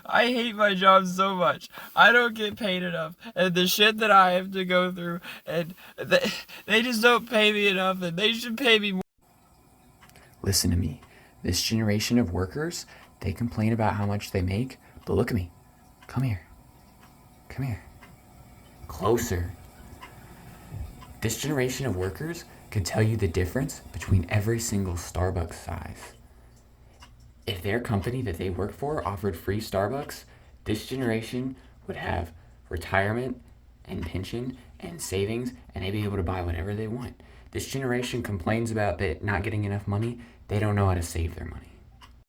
I hate my job so much. I don't get paid enough. And the shit that I have to go through, and they just don't pay me enough, and they should pay me more. Listen to me. This generation of workers, they complain about how much they make, but look at me. Come here. Come here. Closer. This generation of workers can tell you the difference between every single Starbucks size. If their company that they work for offered free Starbucks, this generation would have retirement and pension and savings, and they'd be able to buy whatever they want. This generation complains about not getting enough money. They don't know how to save their money.